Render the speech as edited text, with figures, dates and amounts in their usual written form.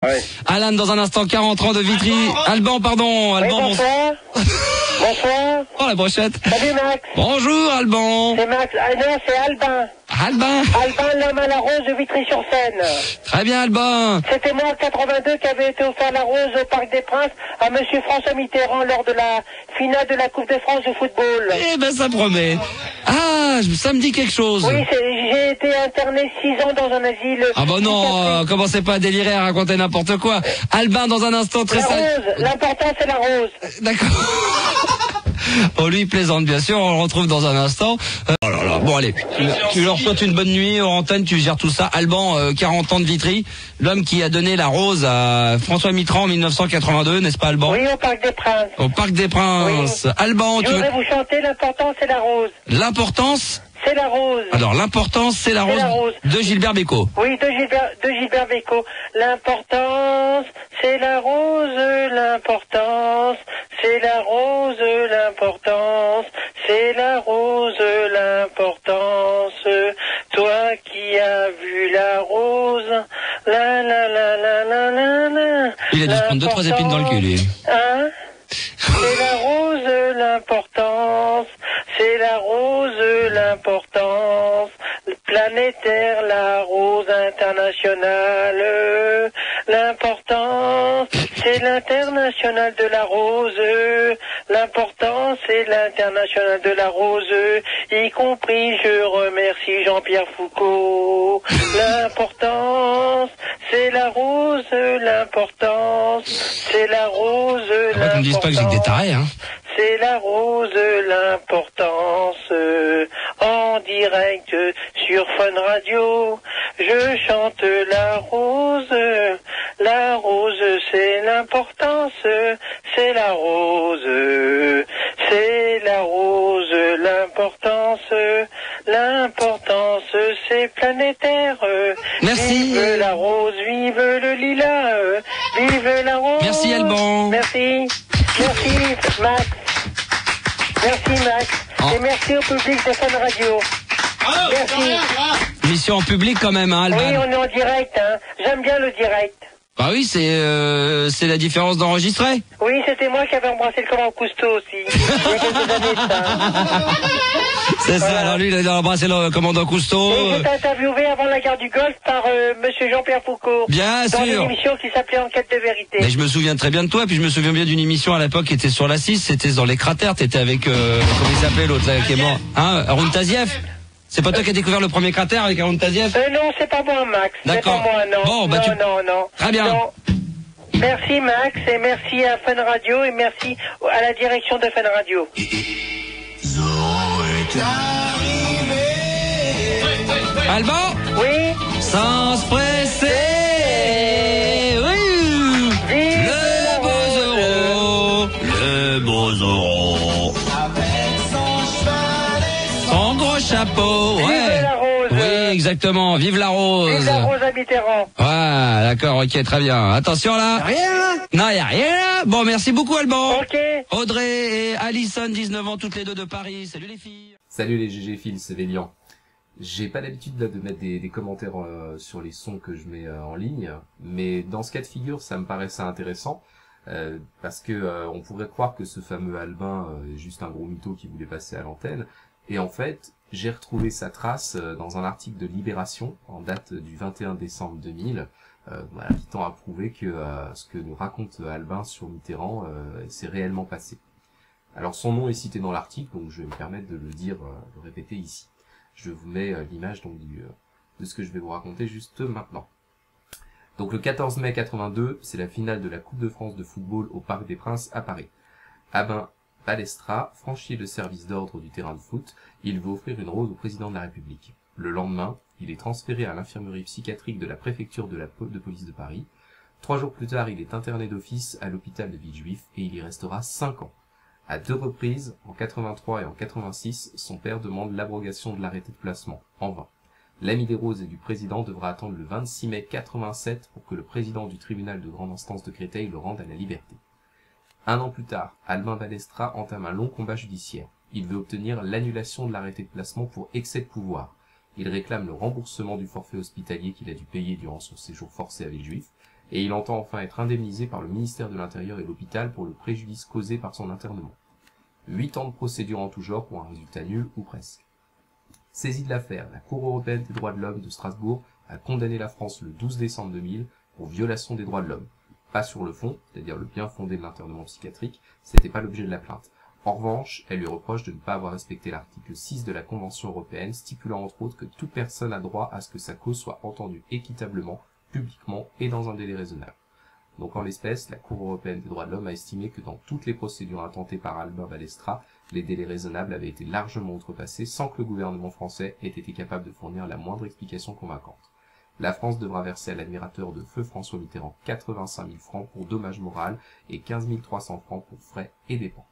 Ouais. Alan, dans un instant, 40 ans de Vitry. Alban, pardon. Alban, Oui, bonsoir. Bonsoir. Oh, la brochette. Salut Max. Bonjour, Alban. C'est Max. Ah non, c'est Albin. Albin. Albin, l'homme à la rose de Vitry-sur-Seine. Très bien, Albin. C'était moi en 82 qui avait été offert la rose au Parc des Princes à monsieur François Mitterrand lors de la finale de la Coupe de France de football. Eh ben, ça promet. Ah, ça me dit quelque chose. Oui, j'ai été interné 6 ans dans un asile. Ah bah non, commencez pas à délirer, à raconter n'importe quoi. Albin, dans un instant, très La rose, l'important c'est la rose. D'accord. Oh, lui, il plaisante, bien sûr, on le retrouve dans un instant. Oh là là, bon allez, tu leur souhaites une bonne nuit, hors antenne, tu gères tout ça. Alban, 40 ans de Vitry, l'homme qui a donné la rose à François Mitterrand en 1982, n'est-ce pas, Alban? Oui, au Parc des Princes. Au Parc des Princes. Oui. Alban, je voudrais vous chanter l'important c'est la rose. L'importance c'est la rose. Alors, l'importance, c'est la rose de Gilbert Bécaud. Oui, de Gilbert Bécaud. L'importance, c'est la rose, l'importance, c'est la rose, l'importance, c'est la rose, l'importance. Toi qui as vu la rose, la la la la la la la. Il a dû se prendre 2-3 épines dans le cul, lui. Hein? C'est la rose, l'importance, c'est la rose, l'importance, planétaire, la rose internationale, l'importance, c'est l'international de la rose, l'importance, c'est l'international de la rose, y compris, je remercie Jean-Pierre Foucault, l'importance, c'est la rose, l'importance, c'est la rose, l'importance. Qu'on me dise pas que j'ai que des tarés, hein. C'est la rose, l'importance, en direct sur Fun Radio. Je chante la rose, c'est l'importance, c'est la rose, c'est la rose, l'importance, c'est planétaire. Merci. Vive la rose, vive le lilas, vive la rose. Merci Alban. Merci. Merci Max. Merci Max. Oh. Et merci au public de Fun Radio. Merci. Mission en public quand même, hein, Alban. Oui, on est en direct, hein. J'aime bien le direct. Bah oui, c'est la différence d'enregistrer. Oui, c'était moi qui avais embrassé le commandant Cousteau aussi. Il y a quelques années de ça. C'est ça, alors lui, il a embrassé le commandant Cousteau. Et j'étais interviewé avant la guerre du Golfe par monsieur Jean-Pierre Foucault. Bien dans sûr. une émission qui s'appelait Enquête de vérité. Mais je me souviens très bien de toi, puis je me souviens bien d'une émission à l'époque qui était sur la 6, c'était dans les cratères, t'étais avec, comment il s'appelait l'autre là, qui est mort? Hein, Arun Taziev? C'est pas toi qui as découvert le premier cratère avec Arun Taziev? Non, c'est pas moi, Max. D'accord. C'est pas moi, non. Bon, bah non. Très bien. Non. Merci Max, et merci à Fun Radio, et merci à la direction de Fun Radio. Alban? Oui? Sans se presser, oui. Vive le beau Zorro. Son gros chapeau, Vive ouais. la rose. Oui, exactement. Vive la rose. Vive la rose à Mitterrand. Ouais, d'accord, ok, très bien. Attention là. Rien. Non, y a rien là. Bon, merci beaucoup Alban. Ok. Audrey et Alison, 19 ans, toutes les deux de Paris. Salut les filles. Salut les GG Fils, c'est Vélian. J'ai pas l'habitude là de mettre des commentaires sur les sons que je mets en ligne, mais dans ce cas de figure, ça me paraissait intéressant parce que on pourrait croire que ce fameux Albin est juste un gros mytho qui voulait passer à l'antenne, et en fait, j'ai retrouvé sa trace dans un article de Libération en date du 21 décembre 2000, voilà, qui tend à prouver que ce que nous raconte Albin sur Mitterrand s'est réellement passé. Alors son nom est cité dans l'article, donc je vais me permettre de le dire, de le répéter ici. Je vous mets l'image donc de ce que je vais vous raconter juste maintenant. Donc le 14 mai 82, c'est la finale de la Coupe de France de football au Parc des Princes à Paris. Albin Balestra franchit le service d'ordre du terrain de foot, il veut offrir une rose au président de la République. Le lendemain, il est transféré à l'infirmerie psychiatrique de la préfecture de police de Paris. 3 jours plus tard, il est interné d'office à l'hôpital de Villejuif et il y restera 5 ans. À 2 reprises, en 83 et en 86, son père demande l'abrogation de l'arrêté de placement, en vain. L'ami des roses et du président devra attendre le 26 mai 87 pour que le président du tribunal de grande instance de Créteil le rende à la liberté. 1 an plus tard, Albin Balestra entame un long combat judiciaire. Il veut obtenir l'annulation de l'arrêté de placement pour excès de pouvoir. Il réclame le remboursement du forfait hospitalier qu'il a dû payer durant son séjour forcé à Villejuif, et il entend enfin être indemnisé par le ministère de l'Intérieur et l'hôpital pour le préjudice causé par son internement. 8 ans de procédure en tout genre pour un résultat nul ou presque. Saisie de l'affaire, la Cour européenne des droits de l'homme de Strasbourg a condamné la France le 12 décembre 2000 pour violation des droits de l'homme. Pas sur le fond, c'est-à-dire le bien fondé de l'internement psychiatrique, c'était pas l'objet de la plainte. En revanche, elle lui reproche de ne pas avoir respecté l'article 6 de la Convention européenne, stipulant entre autres que toute personne a droit à ce que sa cause soit entendue équitablement, publiquement et dans un délai raisonnable. Donc en l'espèce, la Cour européenne des droits de l'homme a estimé que dans toutes les procédures intentées par Albin Balestra, les délais raisonnables avaient été largement outrepassés sans que le gouvernement français ait été capable de fournir la moindre explication convaincante. La France devra verser à l'admirateur de feu François Mitterrand 85 000 francs pour dommage moral et 15 300 francs pour frais et dépens.